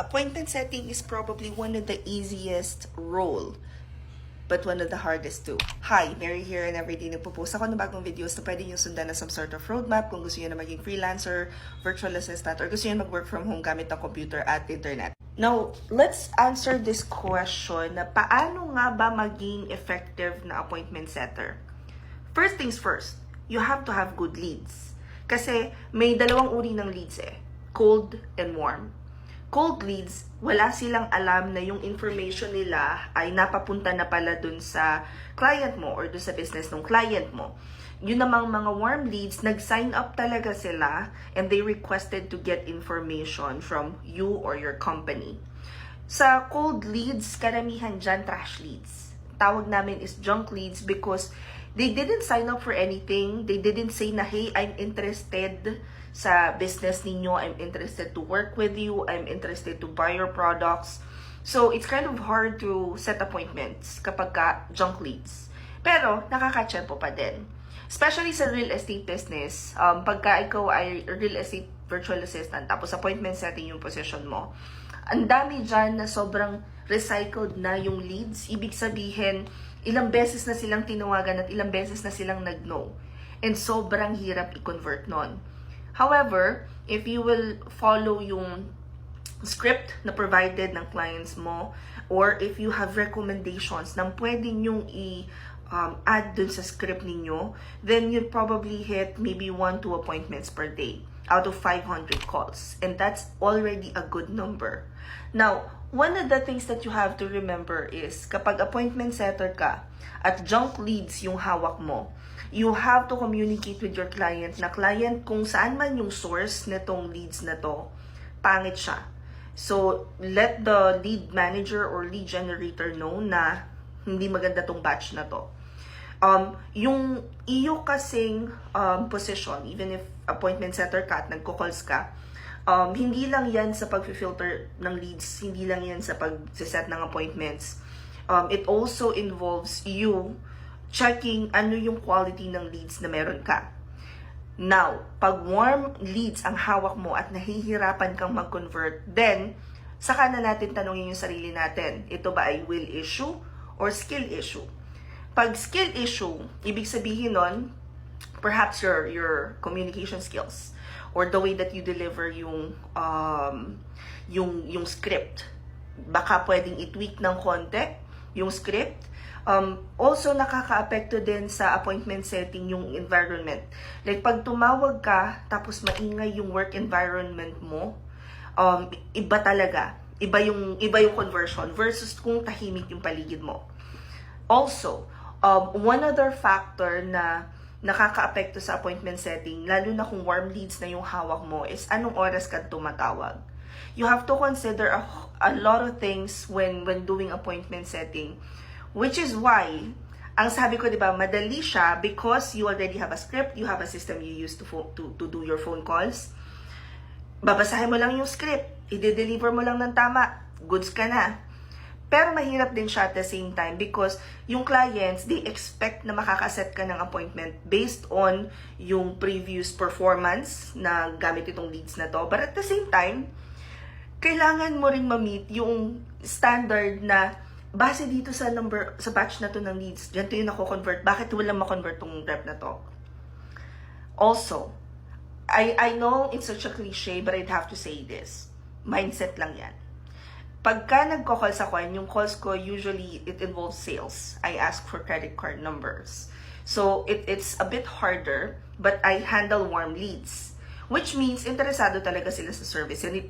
Appointment setting is probably one of the easiest role, but one of the hardest too. Hi, Mary here, and everyday nagpo-post ako ng bagong videos na pwede nyo sundan na some sort of roadmap kung gusto nyo na maging freelancer, virtual assistant, or gusto nyo mag-work from home gamit ng computer at internet. Now, let's answer this question na paano nga ba maging effective na appointment setter? First things first, you have to have good leads. Kasi may dalawang uri ng leads cold and warm. Cold leads, wala silang alam na yung information nila ay napapunta na pala dun sa client mo or dun sa business ng client mo. Yun namang mga warm leads, nag-sign up talaga sila and they requested to get information from you or your company. Sa cold leads, karamihan dyan trash leads. Tawag namin is junk leads because they didn't sign up for anything. They didn't say na, hey, I'm interested sa business ninyo. I'm interested to work with you. I'm interested to buy your products. So, it's kind of hard to set appointments kapag ka junk leads. Pero, nakaka-tsempo pa din. Especially sa real estate business, pagka ikaw ay real estate virtual assistant, tapos appointment setting yung position mo, ang dami dyan na sobrang recycled na yung leads. Ibig sabihin, ilang beses na silang tinawagan at ilang beses na silang nag-no. And sobrang hirap i-convert nun. However, if you will follow yung script na provided ng clients mo, or if you have recommendations na pwede nyong add dun sa script ninyo, then you'll probably hit maybe 1-2 appointments per day out of 500 calls. And that's already a good number. Now, one of the things that you have to remember is kapag appointment setter ka at junk leads yung hawak mo, you have to communicate with your client na client kung saan man yung source nitong leads na to, pangit siya. So, let the lead manager or lead generator know na hindi maganda tong batch na to. Yung iyo kasing position, even if appointment setter ka at nagko-calls ka, hindi lang yan sa pag-filter ng leads, hindi lang yan sa pag-set ng appointments. It also involves you checking ano yung quality ng leads na meron ka. Now, pag warm leads ang hawak mo at nahihirapan kang mag-convert, then, saka na natin tanongin yung sarili natin, ito ba ay will issue or skill issue? Pag skill issue, ibig sabihin nun, perhaps your communication skills or the way that you deliver yung script. Baka pwedeng i-tweak ng konti yung script. Also, nakaka-apekto din sa appointment setting yung environment. Like, pag tumawag ka, tapos maingay yung work environment mo, iba talaga. Iba yung conversion versus kung tahimik yung paligid mo. Also, one other factor na nakaka-apekto sa appointment setting, lalo na kung warm leads na yung hawak mo, is anong oras ka tumatawag. You have to consider a lot of things when doing appointment setting. Which is why, ang sabi ko, di ba, madali siya because you already have a script, you have a system you use to do your phone calls. Babasahin mo lang yung script, i-deliver mo lang ng tama, goods ka na. Pero mahirap din siya at the same time because yung clients, they expect na makakaset ka ng appointment based on yung previous performance na gamit itong leads na to. But at the same time, kailangan mo ring ma-meet yung standard na base dito sa batch na to ng leads, ganito yung nako-convert. Bakit walang ma-convert tong rep na to? Also, I know it's such a cliche, but I'd have to say this. Mindset lang yan. Pagka nagko-calls ako, yung calls ko, usually, it involves sales. I ask for credit card numbers. So, it's a bit harder, but I handle warm leads. Which means, interesado talaga sila sa service. And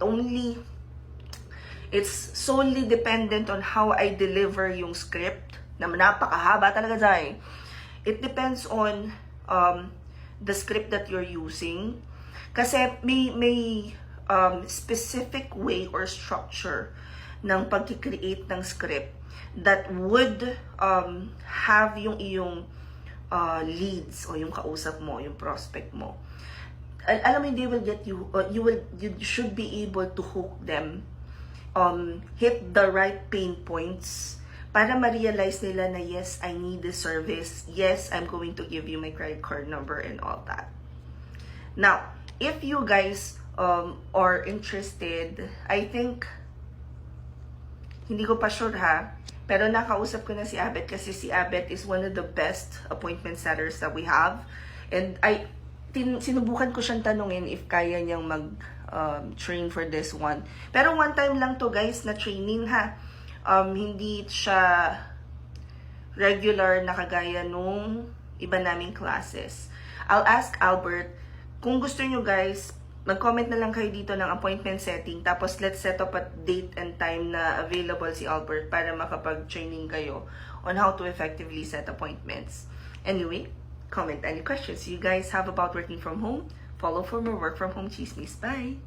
it's solely dependent on how I deliver yung script, na napakahaba talaga dyan. It depends on the script that you're using. Kasi may specific way or structure ng pag-create ng script that would have yung iyong leads o yung kausap mo, yung prospect mo. Alam mo, they will get you, you should be able to hook them, hit the right pain points para ma-realize nila na yes, I need this service. Yes, I'm going to give you my credit card number and all that. Now, if you guys are interested, I think Hindi ko pa sure ha. Pero nakausap ko na si Abet kasi si Abet is one of the best appointment setters that we have. And sinubukan ko siyang tanungin if kaya niyang train for this one. Pero one time lang to guys na training ha. Hindi siya regular na kagaya nung iba naming classes. I'll ask Albert, kung gusto nyo guys, mag-comment na lang kayo dito ng appointment setting, tapos let's set up a date and time na available si Albert para makapag-training kayo on how to effectively set appointments. Anyway, comment any questions you guys have about working from home. Follow for more work from home chismis. Bye!